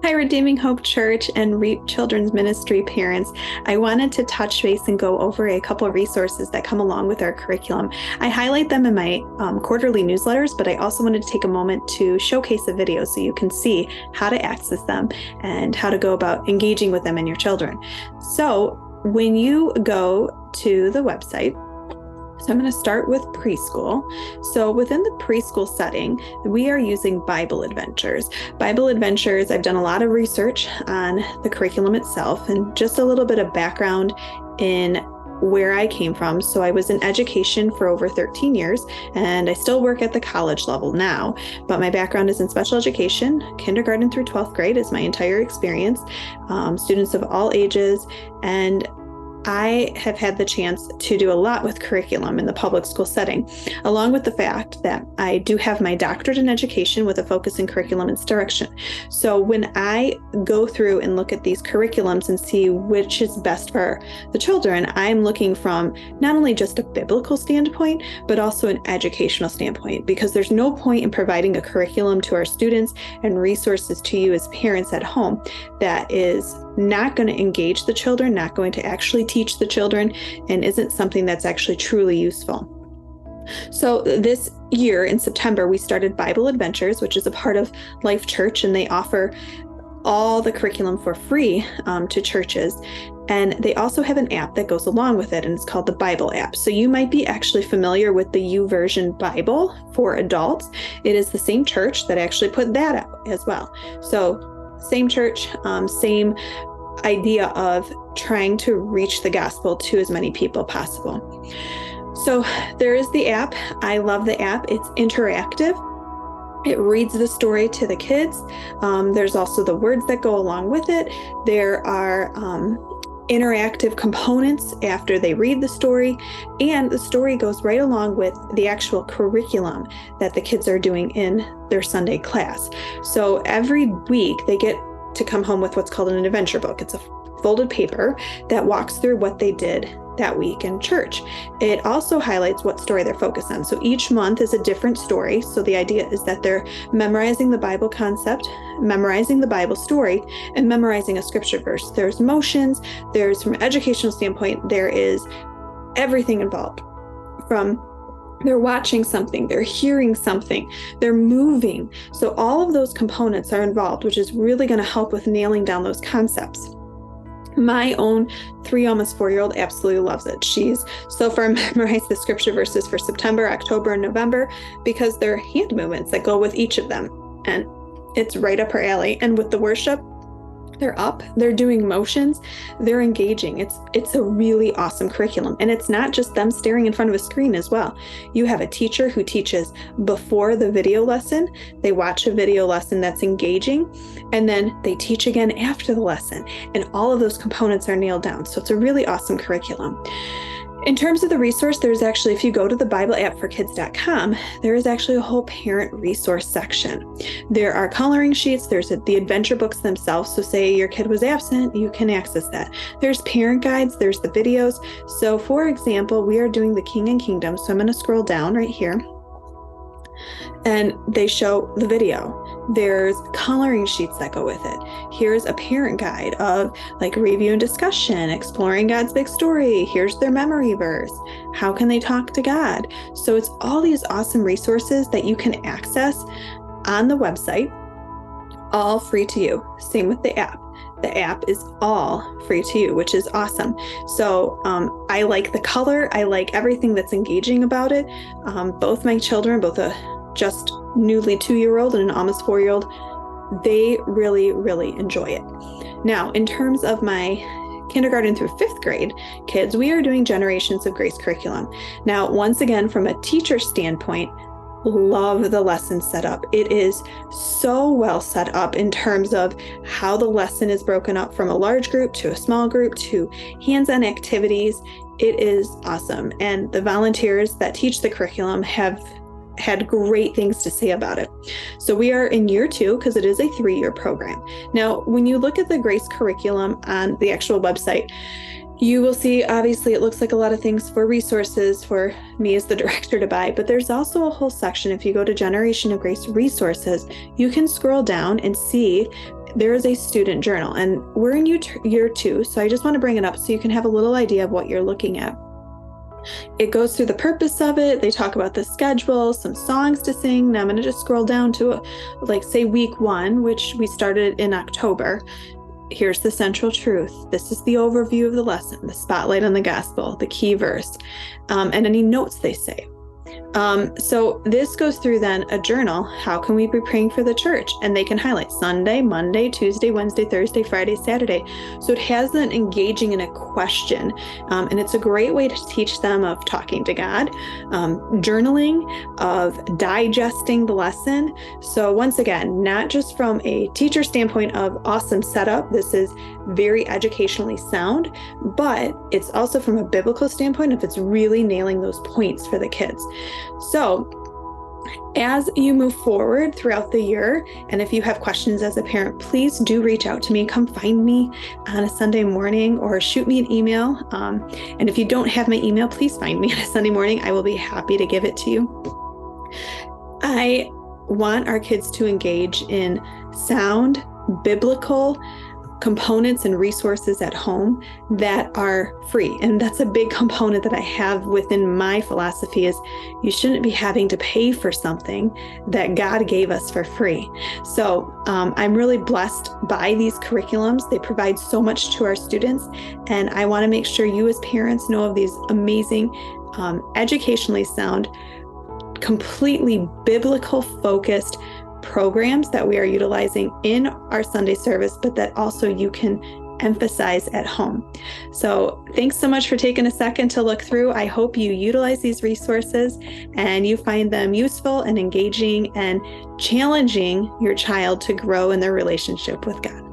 Hi, Redeeming Hope Church and REAP Children's Ministry parents. I wanted to touch base and go over a couple of resources that come along with our curriculum. I highlight them in my quarterly newsletters, but I also wanted to take a moment to showcase a video so you can see how to access them and how to go about engaging with them and your children. So when you go to the website, so I'm going to start with preschool. So within the preschool setting, we are using Bible Adventures. Bible Adventures, I've done a lot of research on the curriculum itself and just a little bit of background in where I came from. So I was in education for over 13 years, and I still work at the college level now, but my background is in special education. Kindergarten through 12th grade is my entire experience, students of all ages, and I have had the chance to do a lot with curriculum in the public school setting, along with the fact that I do have my doctorate in education with a focus in curriculum instruction. So when I go through and look at these curriculums and see which is best for the children, I'm looking from not only just a biblical standpoint, but also an educational standpoint, because there's no point in providing a curriculum to our students and resources to you as parents at home that is not going to engage the children, not going to actually teach the children, and isn't something that's actually truly useful. So this year in September, we started Bible Adventures, which is a part of Life Church, and they offer all the curriculum for free to churches. And they also have an app that goes along with it, and it's called the Bible app. So you might be actually familiar with the YouVersion Bible for adults. It is the same church that actually put that out as well. So same church, same idea of trying to reach the gospel to as many people possible. So there is the app. I love the app. It's interactive. It reads the story to the kids. There's also the words that go along with it. There are interactive components after they read the story, and the story goes right along with the actual curriculum that the kids are doing in their Sunday class. So every week they get to come home with what's called an adventure book. It's a folded paper that walks through what they did that week in church. It also highlights what story they're focused on. So each month is a different story. So the idea is that they're memorizing the Bible concept, memorizing the Bible story, and memorizing a scripture verse. There's motions, there's, from an educational standpoint, there is everything involved. From they're watching something, they're hearing something, they're moving. So all of those components are involved, which is really going to help with nailing down those concepts. My own 3, almost 4-year-old absolutely loves it. She's so far memorized the scripture verses for September, October, and November because they're hand movements that go with each of them. And it's right up her alley. And with the worship, they're up, they're doing motions, they're engaging. It's a really awesome curriculum. And it's not just them staring in front of a screen as well. You have a teacher who teaches before the video lesson. They watch a video lesson that's engaging, and then they teach again after the lesson. And all of those components are nailed down. So it's a really awesome curriculum. In terms of the resource, there's actually, if you go to the BibleAppForKids.com, there is actually a whole parent resource section. There are coloring sheets, there's the adventure books themselves. So say your kid was absent, you can access that. There's parent guides, there's the videos. So for example, we are doing the King and Kingdom. So I'm going to scroll down right here, and they show the video. There's coloring sheets that go with it. Here's a parent guide of like review and discussion, exploring God's big story. Here's their memory verse. How can they talk to God? So it's all these awesome resources that you can access on the website, all free to you. Same with the app. The app is all free to you, which is awesome. So I like the color. I like everything that's engaging about it. Both my children, both a just newly 2-year-old and an almost 4-year-old, they really, really enjoy it. Now, in terms of my kindergarten through 5th grade kids, we are doing Generations of Grace curriculum. Now, once again, from a teacher standpoint, love the lesson setup. It is so well set up in terms of how the lesson is broken up from a large group to a small group to hands-on activities. It is awesome. And the volunteers that teach the curriculum have had great things to say about it. So we are in year 2 because it is a 3-year program. Now, when you look at the Grace curriculum on the actual website, you will see, obviously, it looks like a lot of things for resources for me as the director to buy, but there's also a whole section. If you go to Generation of Grace resources, you can scroll down and see there is a student journal, and we're in year 2, so I just want to bring it up so you can have a little idea of what you're looking at. It goes through the purpose of it. They talk about the schedule, some songs to sing. Now I'm going to just scroll down to say week 1, which we started in October. Here's the central truth. This is the overview of the lesson, the spotlight on the gospel, the key verse, and any notes they say. So this goes through then a journal. How can we be praying for the church? And they can highlight Sunday, Monday, Tuesday, Wednesday, Thursday, Friday, Saturday. So it has them engaging in a question. And it's a great way to teach them of talking to God, journaling, of digesting the lesson. So once again, not just from a teacher standpoint of awesome setup, this is very educationally sound, but it's also from a biblical standpoint if it's really nailing those points for the kids. So as you move forward throughout the year, and if you have questions as a parent, please do reach out to me. Come find me on a Sunday morning or shoot me an email. And if you don't have my email, please find me on a Sunday morning. I will be happy to give it to you. I want our kids to engage in sound, biblical components and resources at home that are free. And that's a big component that I have within my philosophy is you shouldn't be having to pay for something that God gave us for free. So I'm really blessed by these curriculums. They provide so much to our students. And I want to make sure you as parents know of these amazing, educationally sound, completely biblical focused programs that we are utilizing in our Sunday service, but that also you can emphasize at home. So thanks so much for taking a second to look through. I hope you utilize these resources and you find them useful and engaging and challenging your child to grow in their relationship with God.